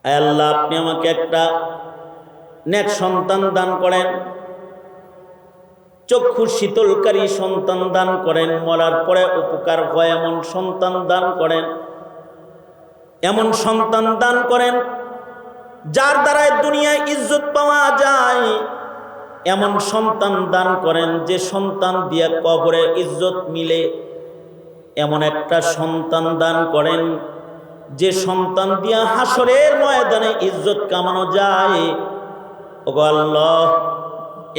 আয় আল্লাহ, আপনি আমাকে একটা নেক সন্তান দান করেন, চক্ষু শীতলকারী সন্তান দান করেন, মরার পরে উপকার হয় এমন সন্তান দান করেন, এমন সন্তান দান করেন যার দ্বারায় দুনিয়ায় ইজ্জত পাওয়া যায়, এমন সন্তান দান করেন যে সন্তান দিয়ে কবরে ইজ্জত মিলে, এমন একটা সন্তান দান করেন যে সন্তান দিয়া হাসরের ময়দানে ইজ্জত কামানো যায়। ওগো আল্লাহ,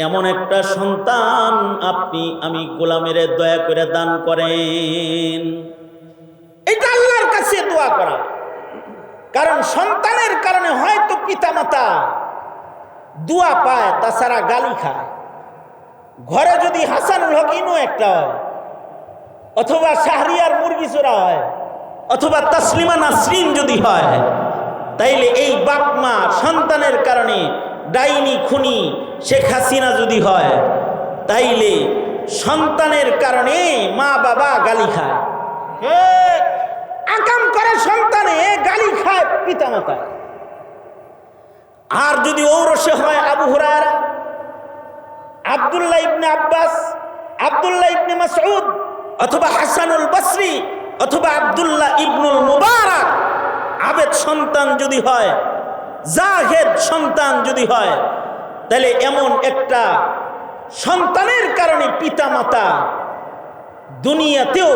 এমন একটা সন্তান আপনি আমি গোলামের দয়া করে দান করেন। এটা আল্লাহর কাছে দোয়া করা। কারণ সন্তানের কারণে হয়তো পিতামাতা দোয়া পায়, তাছাড়া গালি খায়। ঘরে যদি হাসানুল হক ইনু একটা হয়, অথবা শাহরিয়ার মুরগি চোরা হয়, অথবা তাসলিমা নাসরিন যদি হয়, তাইলে এই বাপ মা সন্তানের কারণে ডাইনি খুনি শেখ হাসিনা যদি হয়, তাইলে সন্তানের কারণে মা বাবা গালি খায়, আকাম করে সন্তানে গালি খায় পিতামাতা। আর যদি ঔরসে হয় আবু হুরায়রা, আব্দুল্লাহ ইবনে আব্বাস, আব্দুল্লাহ ইবনে মাসউদ, অথবা হাসানুল বসরি, অথবা আব্দুল্লাহ ইবনুল মুবারক, আবেদ সন্তান যদি হয়, জাহেদ সন্তান যদি হয়, তাহলে এমন একটা সন্তানের কারণে পিতামাতা দুনিয়াতেও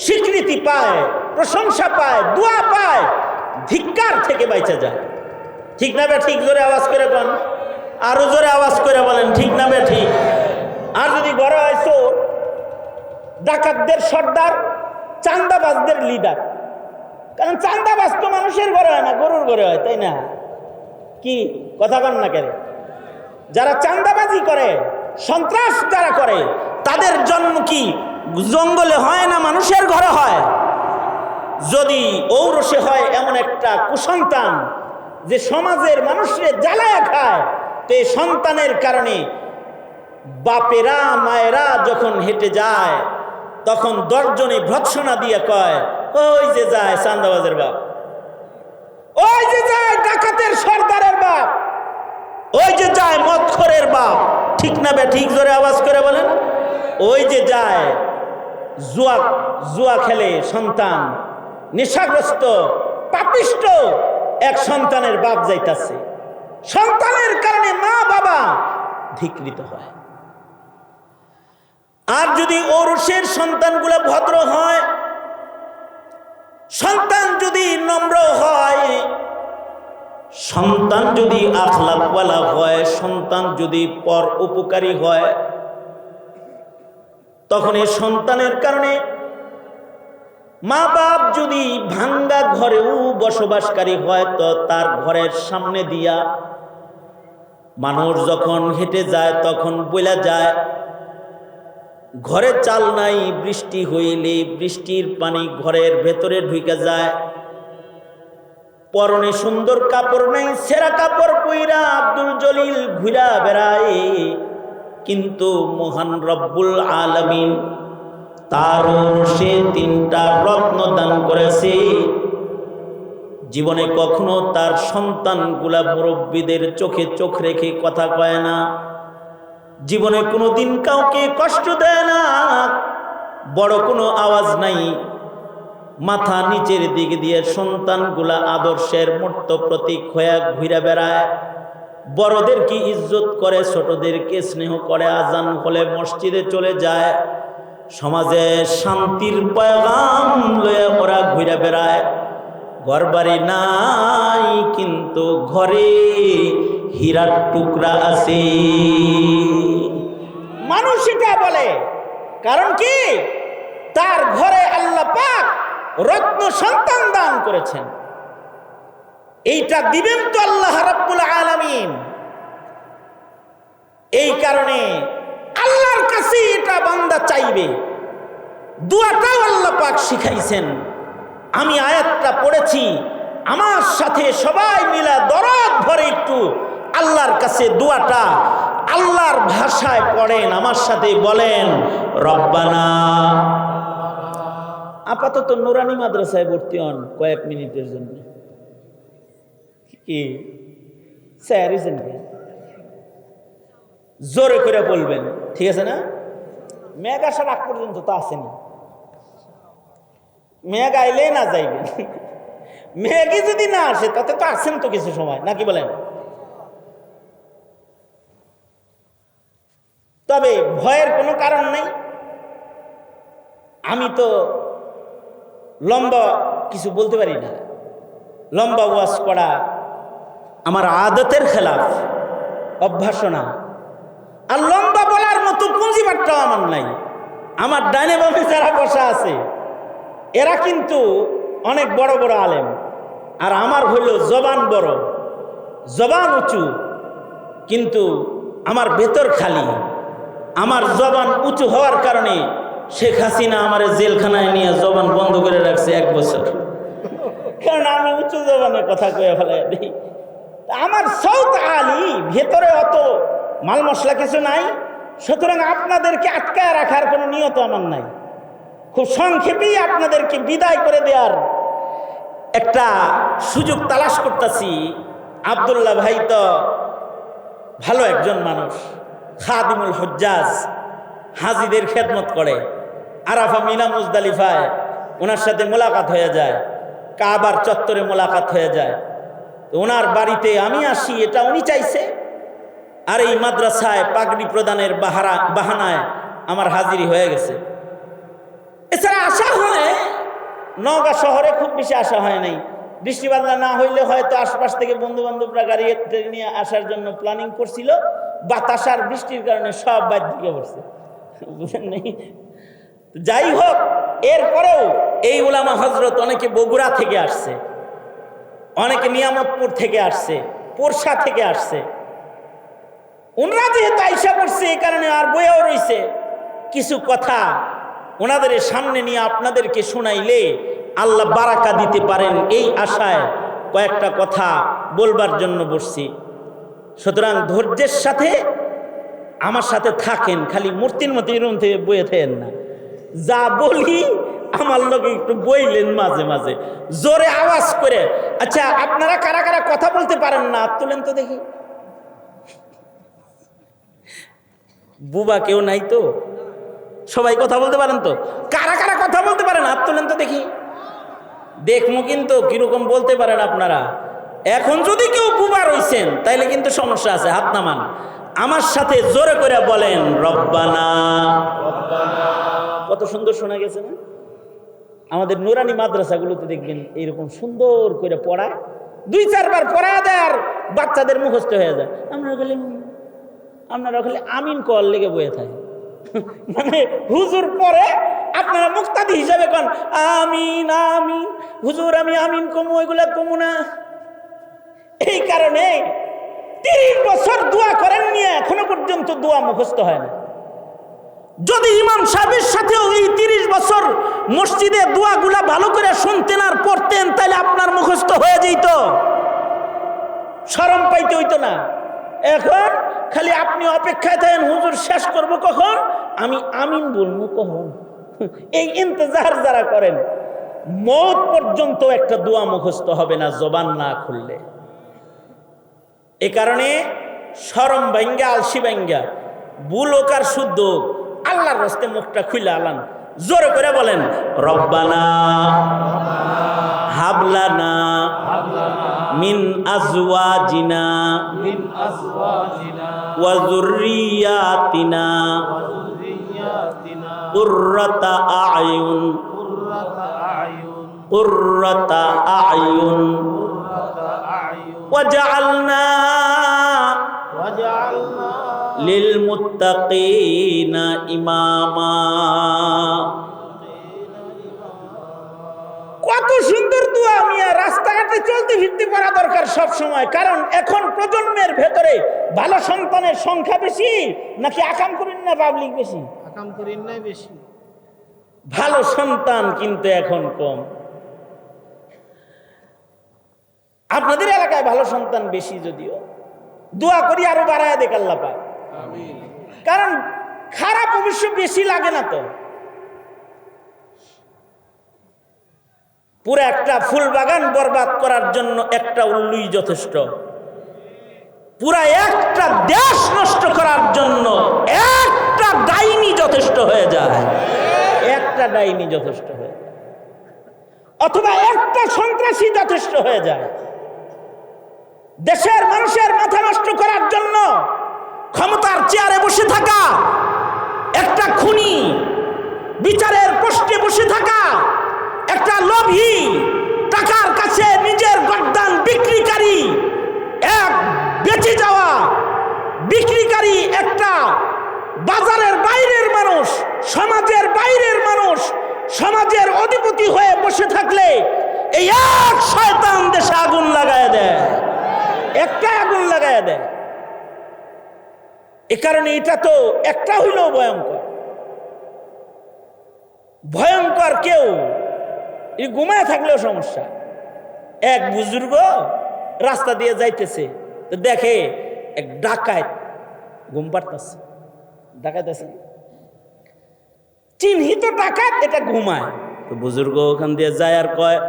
স্বীকৃতি পায়, প্রশংসা পায়, দোয়া পায়, ধিক্কার থেকে বাইচা যায়। ঠিক না বে ঠিক? জোরে আওয়াজ করে বলেন, আরো জোরে আওয়াজ করে বলেন, ঠিক না বে ঠিক? আর যদি ঘরে হয় চোর, ডাকাতদের সর্দার, চান্দাবাজদের লিডার, কারণ চান্দাবাজ তো মানুষের ঘরে হয় না, গরুর ঘরে হয়, তাই না? কি কথা বল না কেন? যারা চান্দাবাজি করে, সন্ত্রাস যারা করে, তাদের জন্ম কি জঙ্গলে হয় না মানুষের ঘরে হয়? যদি ঔরসে হয় এমন একটা কুসন্তান যে সমাজের মানুষের জ্বালায়া খায়, তো এই সন্তানের কারণে বাপেরা মায়েরা যখন হেঁটে যায়, তখন 10 জনে ভৎসনা দিয়ে কয়, ওই যে যায় চান্দাবাজের বাপ, ওই যে যায় ডাকাতের সর্দারের বাপ, ওই যে যায় মদখোরের বাপ। ঠিক না বে ঠিক? জোরে আওয়াজ করে বলেন। ওই যে যায় জুয়া খেলে সন্তান, নেশাগ্রস্ত পাপিষ্ট এক সন্তানের বাপ যাইতাছে। সন্তানের কারণে মা বাবা ধিক্কৃত হয়। আর যদি ঔরসের সন্তানগুলো ভদ্র হয়, সন্তান যদি নম্র হয়, সন্তান যদি আখলাকওয়ালা হয়, সন্তান যদি পর উপকারী হয়, তখন এই সন্তানের কারণে মা বাপ যদি ভাঙ্গা ঘরেও বসবাসকারী হয়, তো তার ঘরের সামনে দিয়া মানুষ যখন হেঁটে যায় তখন বলা যায়, ঘরে চাল নাই, বৃষ্টি হইলে বৃষ্টির পানি ঘরের ভেতরে ঢুকে যায়, পরনে সুন্দর কাপড় নাই, ছেঁড়া কাপড় পইরা আব্দুল জলিল ঘুরা বেড়ায়। কিন্তু মহান রব্বুল আলামিন তার সে 3টা রত্ন দান করেছে। জীবনে কখনো তার সন্তানগুলা মুরব্বীদের চোখে চোখ রেখে কথা কয় না, জীবনে কোনোদিন কাউকে কষ্ট দেয় না, বড় কোনো আওয়াজ নাই, মাথা নিচের দিকে দিয়ে সন্তানগুলা আদর্শের মূর্ত প্রতীক হয়ে ঘুরে বেড়ায়, বড়দেরকে ইজ্জত করে, ছোটদেরকে স্নেহ করে, আজান হলে মসজিদে চলে যায়, সমাজে শান্তির পয়গাম লয়ে ওরা ঘুরে বেড়ায়। ঘরবাড়ি নাই, কিন্তু ঘরে হীরার টুকরা আছে। মানুষ এটা বলে, কারণ কি? তার ঘরে আল্লাহ পাক রত্ন সন্তান দান করেছেন। এইটা দিবেন তো আল্লাহ রাব্বুল আলামিন। এই কারণে আল্লাহর কাছে এটা বান্দা চাইবে। দোয়াটাও আল্লাহ পাক শিখাইছেন। আমি আয়াতটা পড়েছি, আমার সাথে সবাই মিলা দরদ ভরে একটু আল্লাহর কাছে দোয়াটা আল্লাহর ভাষায় পড়েন, আমার সাথে বলেন, রব্বানা। আপাতত নুরানি মাদ্রাসায় ভর্তি হন কয়েক মিনিটের জন্য। কি স্যার জোরে করে বলবেন, ঠিক আছে না? মেঘ আসার আগ পর্যন্ত তো আসেনি, মেঘ আইলে না যাইবেন। মেঘই যদি না আসে তাতে তো আসেন তো কিছু সময়, নাকি বলেন? তবে ভয়ের কোনো কারণ নেই। আমি তো লম্বা কিছু বলতে পারি না, লম্বা ওয়াজ করা আমার আদতের খেলাফ, অভ্যাস না। আর লম্বা বলার মতো পুঁজিবারটাও আমার নাই। আমার ডাইনে বামে যারা বসা আছে এরা কিন্তু অনেক বড় বড় আলেম, আর আমার হইল জবান বড়, জবান উঁচু, কিন্তু আমার ভেতর খালি। আমার জবান উঁচু হওয়ার কারণে শেখ হাসিনা আমার জেলখানায় নিয়ে জবান বন্ধ করে রাখছে 1 বছর, কারণ আমি উঁচু জবানে কথা কয়ে ফেলাই দিই। আমার সৌত আলী, ভেতরে অত মাল মশলা কিছু নাই, সুতরাং আপনাদেরকে আটকায় রাখার কোনো নিয়ত আমার নাই। খুব সংক্ষেপেই আপনাদেরকে বিদায় করে দেওয়ার একটা সুযোগ তালাশ করতেছি। আব্দুল্লাহ ভাই তো ভালো একজন মানুষ, খাদিমুল হুজ্জাজ, হাজিদের খেদমত করে। আরাফা মিনা মুজদালিফায় ওনার সাথে মোলাকাত হয়ে যায়, কাবার চত্বরে মোলাকাত হয়ে যায়। তো ওনার বাড়িতে আমি আসি, এটা উনি চাইছে। আর এই মাদ্রাসায় পাগড়ি প্রদানের বাহানায় আমার হাজিরি হয়ে গেছে। এছাড়া আসা হয় নওগাঁ শহরে, খুব বেশি আসা হয় নাই। বৃষ্টি বাদলা না হইলে হয়তো আশপাশ থেকে বন্ধু বান্ধবরা গাড়ি নিয়ে আসার জন্য প্ল্যানিং করছিল, বাতাস আর বৃষ্টির কারণে সব বাদ দিকে পড়ছে, বুঝলেন নাই? যাই হোক, এরপরেও এই উলামা হজরত অনেকে বগুড়া থেকে আসছে, অনেকে নিয়ামতপুর থেকে আসছে, পোরশা থেকে আসছে। ওনারা যেহেতু আইসা করছে এই কারণে আর বইয়াও রয়েছে কিছু কথা ওনাদের সামনে নিয়ে আপনাদেরকে শোনাইলে আল্লাহ বারাকা দিতে পারেন, এই আশায় কয়েকটা কথা বলবার জন্য বসছি। সুতরাং ধৈর্যের সাথে আমার সাথে থাকেন, খালি মূর্তির মতো এরকম থেকে বইয়ে থাকেন না। যা বলি আমার লোকে একটু বইলেন মাঝে মাঝে জোরে আওয়াজ করে। আচ্ছা, আপনারা কারা কারা কথা বলতে পারেন না হাত তোলেন তো দেখি। বুবা কেউ নাই তো? সবাই কথা বলতে পারেন তো? কারা কারা কথা বলতে পারেন হাত তোলেন তো দেখি, দেখমু কিন্তু কিরকম বলতে পারেন আপনারা। এখন যদি কেউ বুবা রইছেন তাইলে কিন্তু সমস্যা আছে, হাত নামান। আমার সাথে জোরে করে বলেন রব্বানা। কত সুন্দর শোনা গেছে না? আমাদের নুরানি মাদ্রাসাগুলোতে দেখবেন এইরকম সুন্দর করে পড়ায়, 2-4 বার পড়া দেয় আর বাচ্চাদের মুখস্থ হয়ে যায়। আপনারা খালি আমিন কল লেগে বয়ে থাকে, মানে হুজুর পরে আপনারা মুক্তাদি হিসাবে কন আমিন আমিন, হুজুর আমি আমিন কমু, ওইগুলা কমু না। এই কারণে 30 বছর দোয়া করেন নিয়ে এখনো পর্যন্ত দোয়া মুখস্থ হয় না। যদি ইমাম সাহেবের সাথেও এই 30 বছর মসজিদে দোয়াগুলা ভালো করে শুনতেন আর পড়তেন, তাহলে আপনার মুখস্থ হয়ে যেত, শরম পাইতে হইতো না। এখন খালি আপনি অপেক্ষায় থাকেন, হুজুর শেষ করব কখন, আমি আমিন বলবো কখন। এই ইন্তজার যারা করেন, মওত পর্যন্ত একটা দোয়া মুখস্থ হবে না জবান না খুললে। এ কারণে শরম ভাঙ্গা, আলসি ভাঙ্গা, বুলোক আর শুদ্ধ আল্লাহর রাস্তে মুখটা খুলে আলান, জোরে করে বলেন রব্বানা হাবলানা মিন আজওয়াজিনা ওয়া যুররিয়াতিনা কুররাতা আয়ুন ওয়াজআলনা লিল মুত্তাকিনা ইমামা। কত সুন্দর দোয়া মিয়া, রাস্তাঘাটে চলতে ফিরতে পড়া দরকার সব সময়। কারণ এখন প্রজন্মের ভেতরে ভালো সন্তানের সংখ্যা বেশি নাকি আকাম করেন না পাবলিক বেশি? আকাম করেন না বেশি, ভালো সন্তান কিন্তু এখন কম। আপনাদের এলাকায় ভালো সন্তান বেশি, যদিও দোয়া করি আরো বাড়ায় দেখ আল্লাহ পাক। কারণ খারাপ অবশ্য বেশি লাগে না তো। পুরো একটা ফুল বাগান বরবাদ করার জন্য একটা উল্লুই যথেষ্ট, পুরা একটা দেশ নষ্ট করার জন্য একটা ডাইনি যথেষ্ট হয়ে যায়, একটা ডাইনি যথেষ্ট হয়ে যায়, অথবা একটা সন্ত্রাসী যথেষ্ট হয়ে যায়। দেশের মানুষের মাথা নষ্ট করার জন্য ক্ষমতার চেয়ারে বসে থাকা একটা খুনি, বিচারের পোস্টে বসে থাকা একটা লোভী, টাকার কাছে নিজের গর্দান বিক্রিকারী, এক বেঁচে যাওয়া বিক্রিকারী, একটা বাজারের বাইরের মানুষ, সমাজের বাইরের মানুষ, সমাজের অধিপতি হয়ে বসে থাকলে এই এক শয়তান দেশে আগুন লাগায় দেয়, একটা আগুন লাগায় দেয়। এ কারণে এটা তো একটা হইলেও ভয়ঙ্কর, ভয়ঙ্কর কেউ ঘুমায় থাকলেও সমস্যা। এক বুজুর্গ রাস্তা দিয়ে যাইতেছে, তো দেখে এক ডাকাত ঘুম পাড়তেছে, ডাকাত আছে চিহ্নিত ডাকাত, এটা ঘুমায়। তো বুজুর্গ ওখান দিয়ে যায় আর কয়,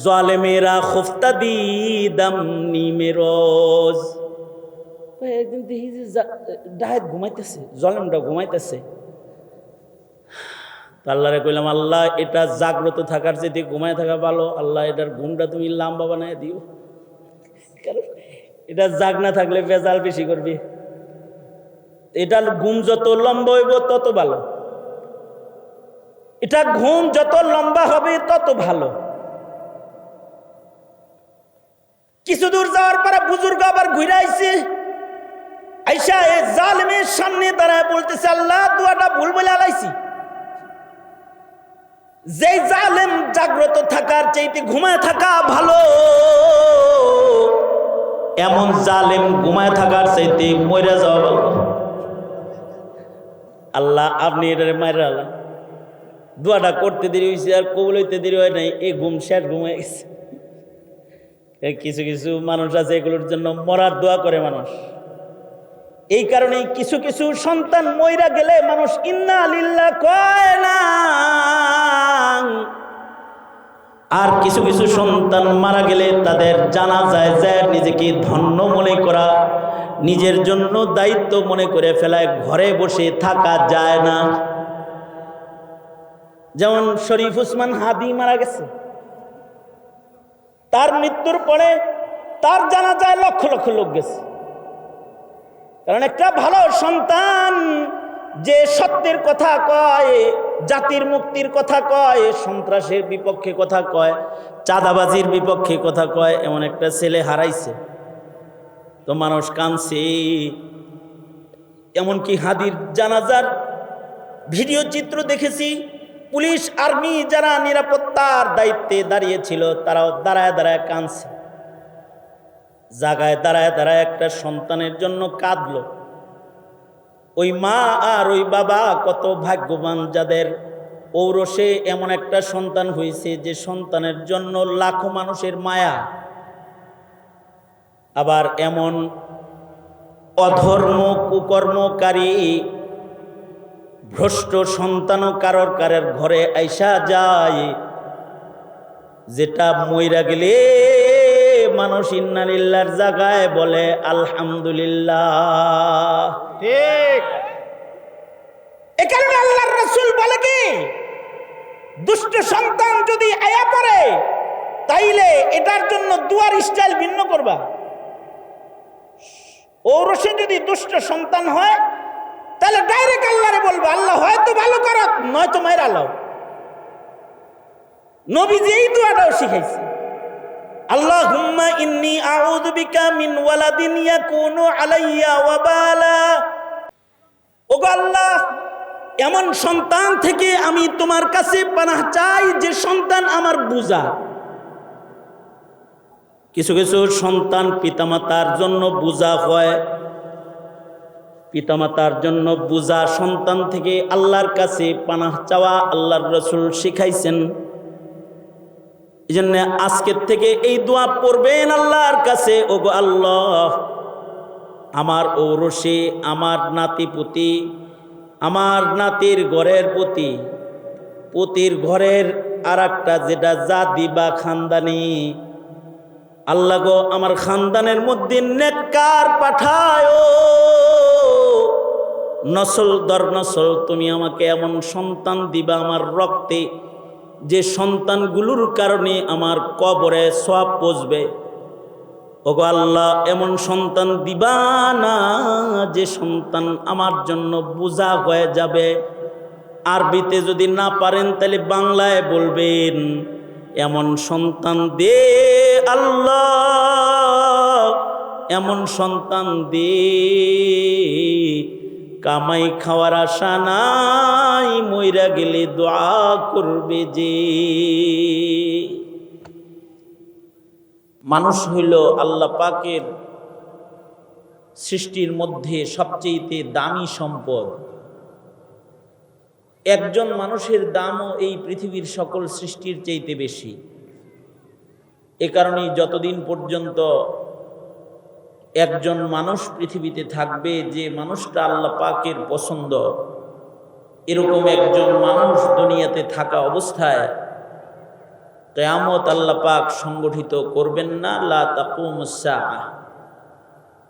জালেমেরা খুফতা দি দামনি মেরোজ। একদিন দেখি যে ডাকাত ঘুমাইতেছে, জালেমটা ঘুমাইতেছে। আল্লাহরে কইলাম, আল্লাহ এটা জাগ্রত থাকার চেয়ে ঘুমায় থাকা ভালো, আল্লাহ এটার ঘুমটা তুমি লম্বা বানায় দিও, কারণ এটা জাগ না থাকলে ভেজাল বেশি করবে। এটার ঘুম যত লম্বা হইব তত ভালো, এটা ঘুম যত লম্বা হবে তত ভালো। কিছু দূর যাওয়ার পরে বুজুর্গ আবার ঘুরে আইছে, আইসা এই জালেমের সামনে দাঁড়ায় বলতেছে, আল্লাহ দুয়াটা ভুল বলে আলাইছি। যে জালেম জাগ্রত থাকার চাইতে ঘুমায় থাকা ভালো, এমন জালেম ঘুমায় থাকার চাইতে মরে যাওয়া ভালো। আল্লাহ আপনি এটার মায়ের আল্লাহ দোয়াটা করতে দেরি হয়েছে আর কবুল হইতে দেরি হয় নাই, এই ঘুম শেষ ঘুম হয়ে গেছে। কিছু কিছু মানুষ আছে এগুলোর জন্য মরার দোয়া করে মানুষ। এই কারণে কিছু কিছু সন্তান মইরা গেলে মানুষ ইন্না লিল্লাহ কয় না, আর কিছু কিছু সন্তান মারা গেলে তাদের জানাজায় যায় নিজেকে ধন্য মনে করা, নিজের জন্য দায়িত্ব মনে করে ফেলায়, ঘরে বসে থাকা যায় না। যেমন শরীফ উসমান হাদি মারা গেছে, তার মৃত্যুর পরে তার জানাজায় লক্ষ লক্ষ লোক গেছে। কারণ একটা ভালো সন্তান যে সত্যের কথা কয়, জাতির মুক্তির কথা কয়, সন্ত্রাসের বিপক্ষে কথা কয়, চাঁদাবাজির বিপক্ষে কথা কয়, এমন একটা ছেলে হারাইছে। তো মানুষ কাঁদছে। এমনকি হাদির জানাজার ভিডিও চিত্র দেখেছি, পুলিশ আর্মি যারা নিরাপত্তার দায়িত্বে দাঁড়িয়েছিল তারাও দাঁড়ায় দাঁড়ায় কাঁদছে। জায়গায় দাঁড়ায় দাঁড়ায় একটা সন্তানের জন্য কাঁদলো। ওই মা আর ওই বাবা কত ভাগ্যবান, যাদের ঔরসে এমন একটা সন্তান হয়েছে যে সন্তানের জন্য লাখো মানুষের মায়া। আবার এমন অধর্ম কুকর্মকারী ভ্রষ্ট সন্তানও কারোর ঘরে আইসা যায়, যেটা মইরা গেলে মানুষ ইন্না লিল্লাহর জায়গায় বলে আলহামদুলিল্লাহ। ঠিক এ কারণে আল্লাহর রাসূল বলে কি, দুষ্ট সন্তান যদি আয়া পড়ে তাইলে এটার জন্য দুয়ার স্টাইল ভিন্ন করবা। ঔরসে যদি দুষ্ট সন্তান হয় তাহলে ডাইরেক্ট আল্লাহরে বলবা, আল্লাহ হয়তো ভালো করো নয়তো মাইরা লাও। নবীজি এই দোয়াটাও শিখাইছে, আল্লাহুম্মা ইন্নী আউযু বিকা মিন ওয়ালাদিন ইয়াকুনু আলাইয়া ওয়াবালা। ওগো আল্লাহ, এমন সন্তান থেকে আমি তোমার কাছে পানাহ চাই যে সন্তান আমার বোঝা। কিছু কিছু সন্তান পিতামাতার জন্য বোঝা হয়, পিতামাতার জন্য বোঝা সন্তান থেকে আল্লাহর কাছে পানাহ চাওয়া আল্লাহর রাসূল শিখাইছেন। এই জন্য আজকের থেকে এই দোয়া পড়বেন আল্লাহর কাছে, ওগো আল্লাহ, আমার ঔরসে, আমার নাতিপুতি, আমার নাতির ঘরের প্রতির ঘরের আর একটা যেটা জাতি বা খানদানি, আল্লাহ গো আমার খানদানের মধ্যে নেককার পাঠায়, নসল দর নসল তুমি আমাকে এমন সন্তান দিবা আমার রক্তে, যে সন্তানগুলোর কারণে আমার কবরে সওয়াব পৌঁছবে। ওগো আল্লাহ এমন সন্তান দিবা না যে সন্তান আমার জন্য বোঝা হয়ে যাবে। আরবিতে যদি না পারেন তাহলে বাংলায় বলবেন, এমন সন্তান দে আল্লাহ, এমন সন্তান দে কামাই খাওয়ার আশা নাই, মইরা গেলে দোয়া করবে যে। মানুষ হইল আল্লাহ পাকের সৃষ্টির মধ্যে সবচেয়ে দামি সম্পদ। একজন মানুষের দামও এই পৃথিবীর সকল সৃষ্টির চাইতে বেশি। এ কারণেই যতদিন পর্যন্ত একজন মানুষ পৃথিবীতে থাকবে, যে মানুষটা আল্লাহ পাকের পছন্দ, এরকম একজন মানুষ দুনিয়াতে থাকা অবস্থায় কিয়ামত আল্লাহ পাক সংগঠিত করবেন না। লা তাকুমুস সাআহ।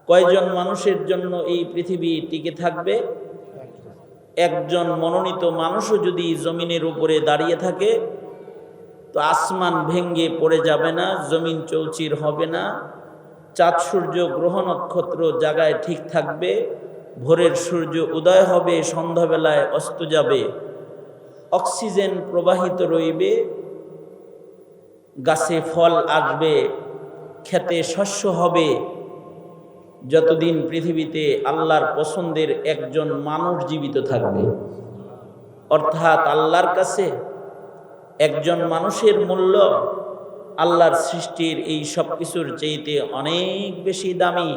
কয়জন মানুষের জন্য এই পৃথিবী টিকে থাকবে? একজন মনোনীত মানুষও যদি জমিনের উপরে দাঁড়িয়ে থাকে তো আসমান ভেঙ্গে পড়ে যাবে না, জমিন চৌচির হবে না, চাঁদ সূর্য গ্রহ নক্ষত্র জায়গায় ঠিক থাকবে, ভোরের সূর্য উদয় হবে, সন্ধ্যাবেলায় অস্ত যাবে, অক্সিজেন প্রবাহিত রইবে, গাছে ফল আসবে, খেতে শস্য হবে, যতদিন পৃথিবীতে আল্লাহর পছন্দের একজন মানুষ জীবিত থাকবে। অর্থাৎ আল্লাহর কাছে একজন মানুষের মূল্য আল্লাহর সৃষ্টির এই সব কিছুর চাইতে অনেক বেশি দামি।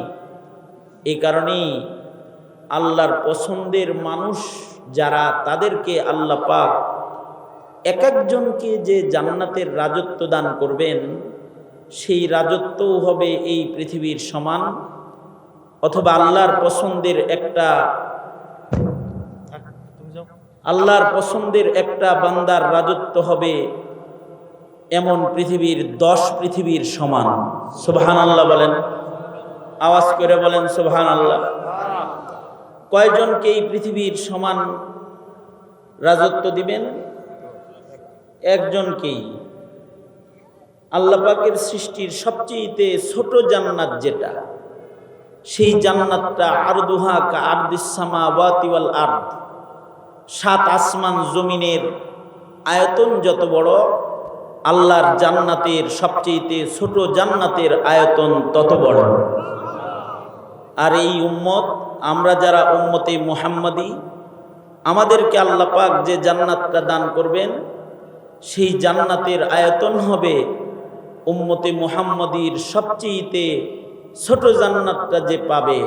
এই কারণেই আল্লাহর পছন্দের মানুষ যারা, তাদেরকে আল্লাহ পাক এক একজনকে যে জান্নাতের রাজত্ব দান করবেন, সেই রাজত্বও হবে এই পৃথিবীর সমান, অথবা আল্লাহর পছন্দের একটা বান্দার রাজত্ব হবে এমন পৃথিবীর 10 পৃথিবীর সমান। সুবহানাল্লাহ বলেন, আওয়াজ করে বলেন সুবহানাল্লাহ। কয়জনকে এই পৃথিবীর সমান রাজত্ব দিবেন? একজনকেই। আল্লাহ পাকের সৃষ্টির সবচেয়ে ছোট জান্নাত যেটা, সেই জান্নাতটা আরদুহা কা আরদিস সামাওয়াতি ওয়াল আরদ, 7 আসমান জমিনের আয়তন যত বড়, আল্লাহর জান্নাতের সবচেয়ে ছোট জান্নাতের আয়তন তত বড়। আর এই উম্মত, আমরা যারা উম্মতে মুহাম্মাদি, আমাদেরকে আল্লাহ পাক যে জান্নাতটা দান করবেন, সেই জান্নাতের আয়তন হবে উম্মতে মুহাম্মাদির সবচেয়ে ছোট জান্নাতটা যে পাবে,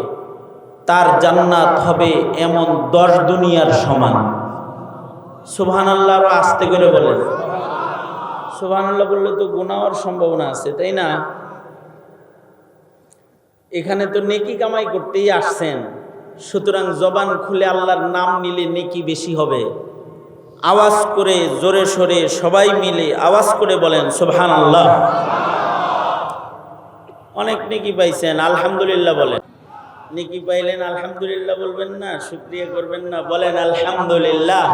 তার জান্নাত হবে এমন 10 দুনিয়ার সমান। সুবহানাল্লাহ। আরো আস্তে করে বলেন সুবহানাল্লাহ। বললে তো গুনাহ হওয়ার সম্ভাবনা আছে, তাই না? এখানে তো নেকি কামাই করতেই আসছেন, সুতরাং জবান খুলে আল্লাহর নাম নিলে নেকি বেশি হবে। আওয়াজ করে জোরে সোরে সবাই মিলে আওয়াজ করে বলেন সুবহানাল্লাহ। অনেক নেকি পাইছেন, আলহামদুলিল্লাহ বলেন। নেকি পাইলেন, আলহামদুলিল্লাহ বলবেন না? শুকরিয়া করবেন না? বলেন আলহামদুলিল্লাহ।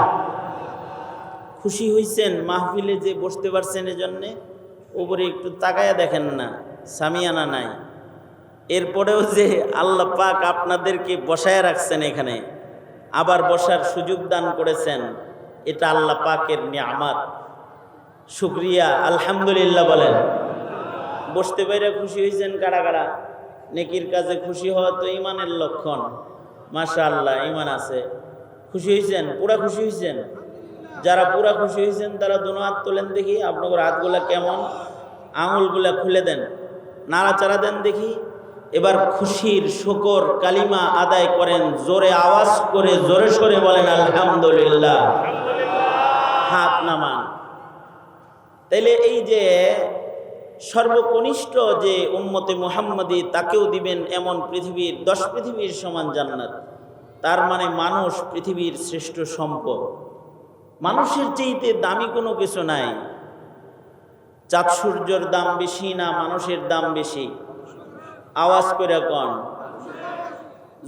খুশি হইছেন মাহফিলে যে বসতে পারছেন এজন্যে? উপরে একটু তাকায়া দেখেন না, সামিয়ানা নাই। এরপরেও যে আল্লাহ পাক আপনাদেরকে বসায় রাখছেন এখানে, আবার বসার সুযোগ দান করেছেন, এটা আল্লাহ পাকের নিয়ামত। শুকরিয়া, আলহামদুলিল্লাহ বলেন। বসতে পাইরা খুশি হয়েছেন কারা কারা? নেকির কাজে খুশি হওয়া তো ইমানের লক্ষণ। মাশাআল্লাহ, ইমান আছে। খুশি হয়েছেন? পুরা খুশি হয়েছেন? যারা পুরা খুশি হয়েছেন তারা দুনো হাত তোলেন দেখি। আপনাদের হাতগুলা কেমন? আঙুলগুলা খুলে দেন, নাড়াচাড়া দেন দেখি। এবার খুশির শুকর কালিমা আদায় করেন, জোরে আওয়াজ করে জোরে সরে বলেন আলহামদুলিল্লাহ। হাত নামান। তাইলে এই যে সর্বকনিষ্ঠ যে উম্মতে মুহাম্মাদি, তাকেও দিবেন এমন পৃথিবীর 10 পৃথিবীর সমান জান্নাত। তার মানে মানুষ পৃথিবীর শ্রেষ্ঠ সম্পদ। মানুষের চাইতে দামি কোনো কিছু নাই। চাঁদ সূর্যের দাম বেশি না মানুষের দাম বেশি? আওয়াজ করে কোন।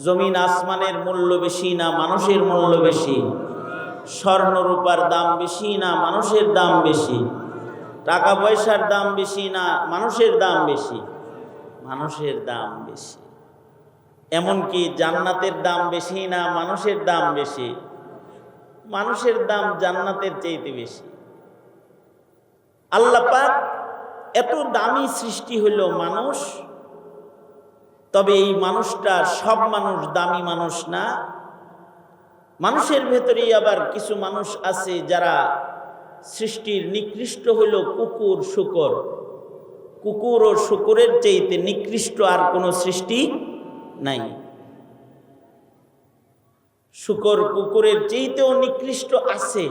জমিন আসমানের মূল্য বেশি না মানুষের মূল্য বেশি? স্বর্ণ রূপার দাম বেশি না মানুষের দাম বেশি? টাকা পয়সার দাম বেশি না মানুষের দাম বেশি? মানুষের দাম বেশি। এমনকি জান্নাতের দাম বেশি না মানুষের দাম বেশি? মানুষের দাম জান্নাতের চাইতে বেশি। আল্লাহ পাক এত দামি সৃষ্টি হইল মানুষ, তবে এই মানুষটা সব মানুষ দামি মানুষ না। মানুষের ভেতরেই আবার কিছু মানুষ আছে যারা সৃষ্টির নিকৃষ্ট হইল কুকুর শুকর। কুকুর ও শুকরের চাইতে নিকৃষ্ট আর কোনো সৃষ্টি নাই। শুকর কুকুরের চাইতেও নিকৃষ্ট আছে।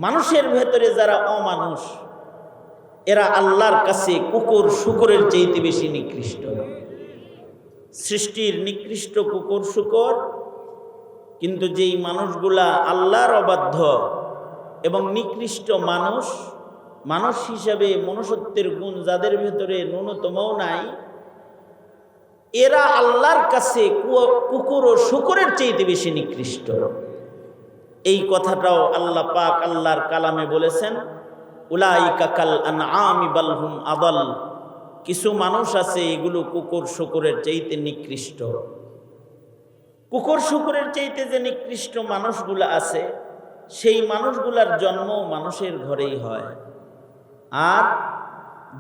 মানুষের ভেতরে যারা অমানুষ, এরা আল্লাহর কাছে কুকুর শুকরের চাইতে বেশি নিকৃষ্ট। সৃষ্টির নিকৃষ্ট কুকুর শুকর, কিন্তু যেই মানুষগুলা আল্লাহর অবাধ্য এবং নিকৃষ্ট মানুষ, মানুষ হিসাবে মনুষ্যত্বের গুণ যাদের ভেতরে ন্যূনতমও নাই, এরা আল্লাহর কাছে কুকুর ও শুকরের চাইতে বেশি নিকৃষ্ট। এই কথাটাও আল্লাহ পাক আল্লাহর কালামে বলেছেন, উলাইকা কাল আনআমি বাল হুম আদাল। কিছু মানুষ আছে এগুলো কুকুর শুকরের চাইতে নিকৃষ্ট। কুকুর শুকরের চাইতে যে নিকৃষ্ট মানুষগুলো আছে, সেই মানুষগুলার জন্ম মানুষের ঘরেই হয়। আর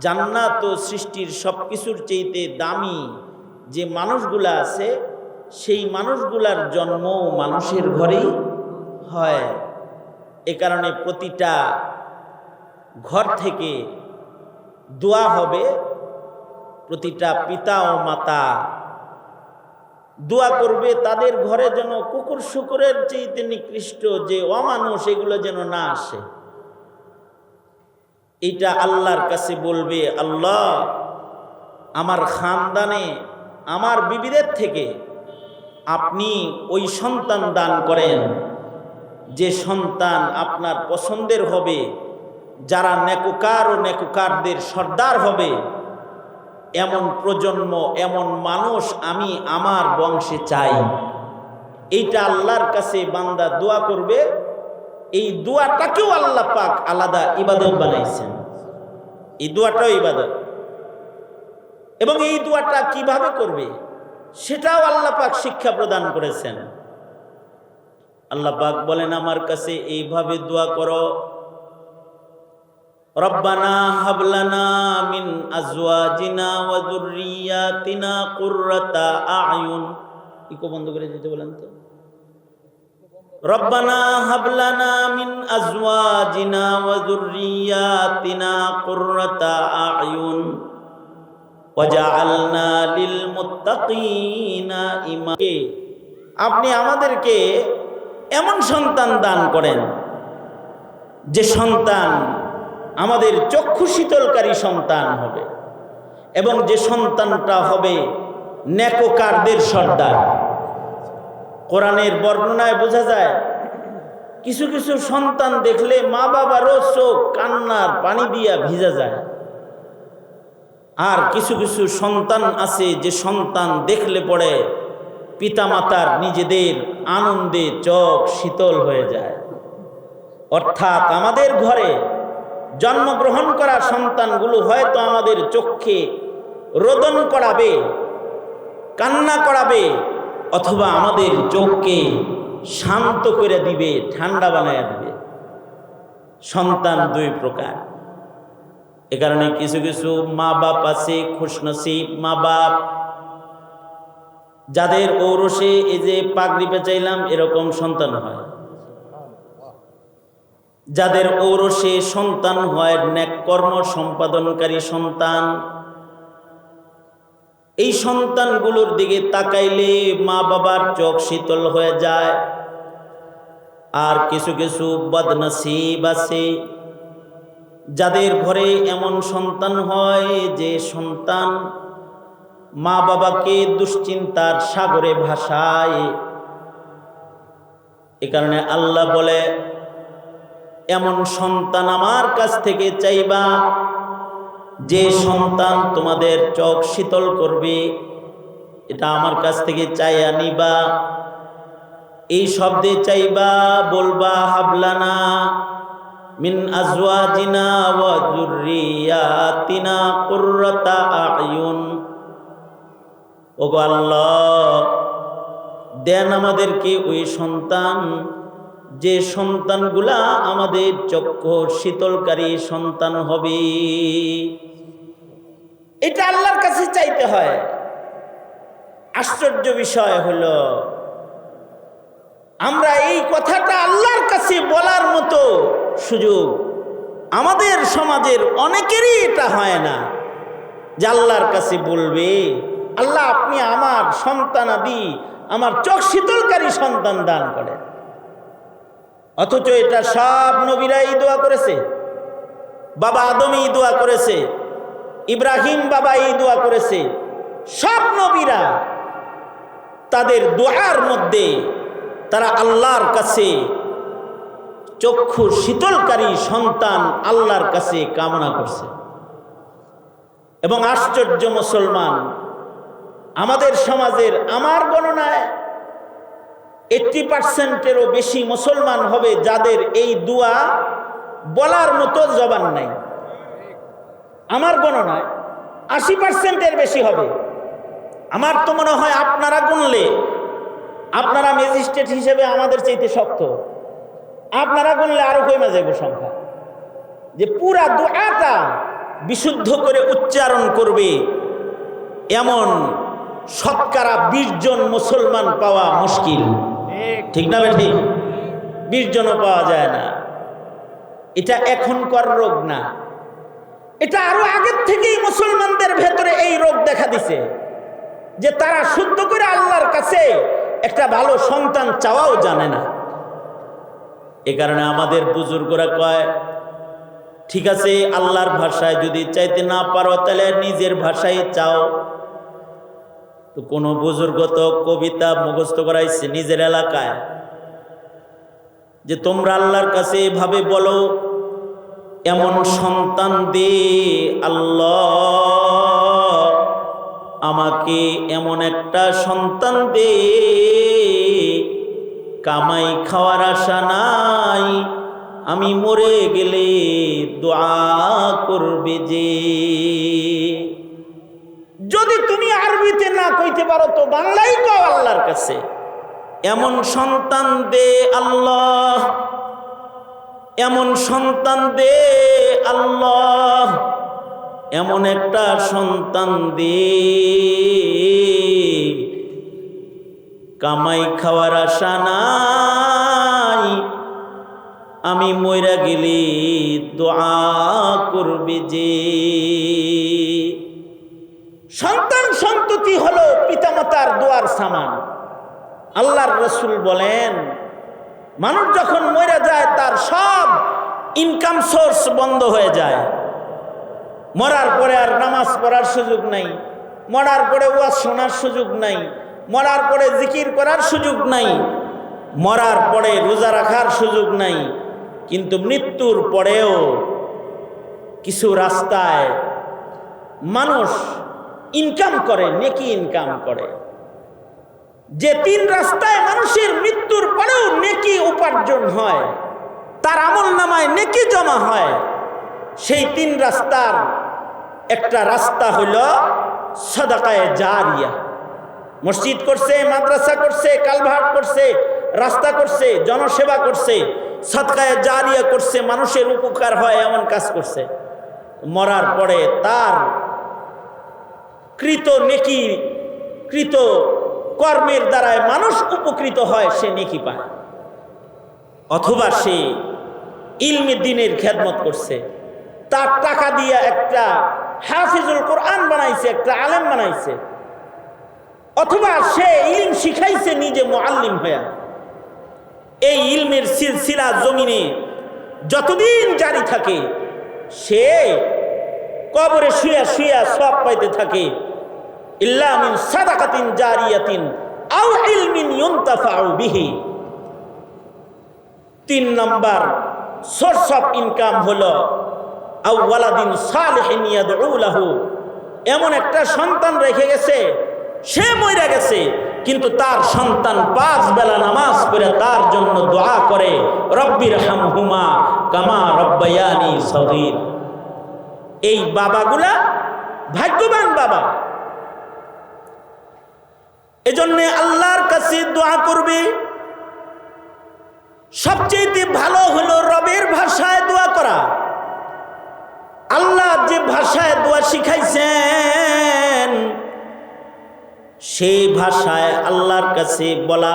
জান্নাত ও সৃষ্টির সব কিছুর চাইতে দামি যে মানুষগুলা আছে, সেই মানুষগুলার জন্ম মানুষের ঘরেই হয়। এ কারণে প্রতিটা ঘর থেকে দোয়া হবে, প্রতিটা পিতা ও মাতা দোয়া করবে তাদের ঘরে যেন কুকুর শুকরের চাইতে নিকৃষ্ট যে অমানুষ এগুলো যেন না আসে। এটা আল্লাহর কাছে বলবে, আল্লাহ আমার খানদানে আমার বিবিদের থেকে আপনি ওই সন্তান দান করেন যে সন্তান আপনার পছন্দের হবে, যারা নেকুকার ও নেকুকারদের সর্দার হবে, এমন প্রজন্ম এমন মানুষ আমি আমার বংশে চাই। এইটা আল্লাহর কাছে বান্দা দোয়া করবে। এই দোয়াটাকেও আল্লাহ পাক আলাদা ইবাদত বানাইছেন। এই দোয়াটাও ইবাদত। এবং এই দোয়াটা কিভাবে করবে সেটাও আল্লাহ পাক শিক্ষা প্রদান করেছেন। আল্লাহ পাক বলেন, আমার কাছে এইভাবে দোয়া করো, রব্বানা হাবলানা মিন আজওয়াজিনা ওয়া যুররিয়াতিনা কুররাতা আয়ুন। ইকো বন্ধ করে দিতে বলেন তো। রব্বানা হাবলানা মিন আজওয়াজিনা ওয়া যুররিয়াতিনা কুররাতা আয়ুন ওয়াজআলনা লিল মুত্তাকিনা ইমামা। আপনি আমাদেরকে এমন সন্তান দান করেন যে সন্তান আমাদের চক্ষু শীতলকারী সন্তান হবে, এবং যে সন্তানটা হবে নেককারদের সর্দার। কোরআনের বর্ণনায় বোঝা যায়, কিছু কিছু সন্তান দেখলে মা বাবারও চোখ কান্নার পানি দিয়া ভিজা যায়। আর কিছু কিছু সন্তান আছে যে সন্তান দেখলে পড়ে পিতামাতার নিজেদের আনন্দে চোখ শীতল হয়ে যায়। অর্থাৎ আমাদের ঘরে জন্মগ্রহণ করা সন্তানগুলো হয়তো আমাদের চোখে রোদন করাবে, কান্না করাবে, অথবা আমাদের চোখকে শান্ত করে দিবে, ঠান্ডা বানায় দিবে। সন্তান দুই প্রকার। এ কারণে কিছু কিছু মা বাপ আছে খুশনসিব মা বাপ, যাদের ঔরসে এই যে পাগড়ি পেঁচাইলাম এরকম সন্তান হয়, যাদের ঔরসে সন্তান হয় নেক কর্ম সম্পাদনকারী সন্তান। এই সন্তানগুলোর দিকে তাকাইলে মা বাবার চোখ শীতল হয়ে যায়। আর কিছু কিছু বদনসিব আছে যাদের ঘরে এমন সন্তান হয় যে সন্তান মা বাবাকে দুশ্চিন্তার সাগরে ভাসায়। এ কারণে আল্লাহ বলে, এমন সন্তান আমার কাছ থেকে চাইবা যে সন্তান তোমাদের চোখ শীতল করবে, এটা আমার কাছ থেকে চাইয়া নিবা। এই শব্দে চাইবা, বলবা হাবলানা মিন আজওয়াজিনা ওয়া যুররিয়াতিনা কুররাতা আয়ুন। ওগো আল্লাহ, দেন আমাদেরকে ওই সন্তান, যে সন্তানগুলা আমাদের চক্ষু শীতলকারী সন্তান হবে। এটা আল্লাহর কাছে চাইতে হয়। আশ্চর্য বিষয় হলো, আমরা এই কথাটা আল্লাহর কাছে বলার মতো সুযোগ আমাদের সমাজের অনেকেরই এটা হয় না, যে আল্লাহর কাছে বলবে আল্লাহ আপনি আমার সন্তানাদি, আমার চোখ শীতলকারী সন্তান দান করেন। অথচ এটা সব নবীরাই দোয়া করেছে। বাবা আদম এই দোয়া করেছে, ইব্রাহিম বাবা এই দোয়া করেছে। সব নবীরা তাদের দোয়ার মধ্যে তারা আল্লাহর কাছে চক্ষু শীতলকারী সন্তান আল্লাহর কাছে কামনা করছে। এবং আশ্চর্য, মুসলমান আমাদের সমাজের, আমার গণনায় 80%-এরও বেশি মুসলমান হবে যাদের এই দোয়া বলার মতো জবান নাই। আমার গণনায় 80%-এর বেশি হবে। আমার তো মনে হয় আপনারা গুনলে, আপনারা ম্যাজিস্ট্রেট হিসেবে আমাদের চাইতে শক্ত, আপনারা গুনলে আরো কমে যাবে সংখ্যা, যে পুরা দোয়াটা বিশুদ্ধ করে উচ্চারণ করবে এমন শতকরা 20 জন মুসলমান পাওয়া মুশকিল। ঠিক না বেঠি? 20 জনও পাওয়া যায় না। এটা এখনকার রোগ না, এটা আরো আগের থেকেই মুসলমানদের ভেতরে এই রোগ দেখা দিছে, যে তারা শুদ্ধ করে আল্লাহর কাছে একটা ভালো সন্তান চাওয়াও জানে না। এ কারণে আমাদের বুজুর্গরা কয়, ঠিক আছে আল্লাহর ভাষায় যদি চাইতে না পারো তাহলে নিজের ভাষায় চাও। তো কোন বুজুর্গ তো কবিতা মুখস্থ করাইছে নিজের এলাকায়, যে তোমরা আল্লাহর কাছে এভাবে বলো, এমন সন্তান দে আল্লাহ, আমাকে এমন একটা সন্তান দে, কামাই খাওয়ার আশা নাই, আমি মরে গেলে দোয়া করবে যে। যদি তুমি আরবিতে না কইতে পারো তো বাংলায় কও আল্লাহর কাছে, এমন সন্তান দে আল্লাহ, এমন সন্তান দে আল্লাহ, এমন একটা সন্তান দে, কামাই খাওয়ার আশা নাই, আমি মইরা গেলে দোয়া করবে যে। সন্তান সন্ততি হলো পিতামাতার দোয়ার সামান। আল্লাহর রাসূল বলেন, মানুষ যখন মরে যায় তার সব ইনকাম সোর্স বন্ধ হয়ে যায়। মরার পরে আর নামাজ পড়ার সুযোগ নাই, মরার পরে ওয়াজ শোনার সুযোগ নাই, মরার পরে জিকির করার সুযোগ নাই, মরার পরে রোজা রাখার সুযোগ নাই। কিন্তু মৃত্যুর পরেও কিছু রাস্তায় মানুষ ইনকাম করে, নেকি ইনকাম করে। যে 3 রাস্তায় মানুষের মৃত্যুর পরেও নেকি উপার্জন হয়, তার আমলনামায় নেকি জমা হয়, সেই 3 রাস্তার একটা রাস্তা হইল সাদাকায়ে জারিয়া। মসজিদ করছে, মাদ্রাসা করছে, কালভার্ট করছে, রাস্তা করছে, জনসেবা করছে, সাদকায়ে জারিয়া করছে, মানুষের উপকার হয় এমন কাজ করছে। মরার পরে তার কৃত নেকি, কৃত কর্মের দ্বারায় মানুষ উপকৃত হয়, সে নেকি পায়। অথবা সে ইলমে দ্বীনের খেদমত করছে, তার টাকা দিয়ে একটা হাফিজুল কোরআন বানাইছে, একটা আলেম বানাইছে, অথবা সে ইলম শিখাইছে নিজে মুআল্লিম হয়ে। এই ইলমের সিলসিলা জমিনে যতদিন জারি থাকে, সে কবরে শুয়া শুয়া সওয়াব পাইতে থাকে। ইল্লা মিন সাদাকাতিন জারিয়াতিন আও ইলমিন ইউনতাফাউ বিহি। 3 নম্বর সোর্স অফ ইনকাম হলো আও ওয়ালাদিন সালিহিন ইয়াদউ লাহু, এমন একটা সন্তান রেখে গেছে, সে মরে গেছে কিন্তু তার সন্তান 5 বেলা নামাজ পড়ে তার জন্য দোয়া করে, রব্বির হামহুমা কামা রব্বায়ানি সগীর। এই বাবাগুলা ভাগ্যবান বাবা। এজন্য আল্লাহর কাছে দোয়া করবে। সবচেয়ে ভালো হলো রবের ভাষায় দোয়া করা। আল্লাহ যে ভাষায় দোয়া শিখাইছেন সেই ভাষায় আল্লাহর কাছে বলা।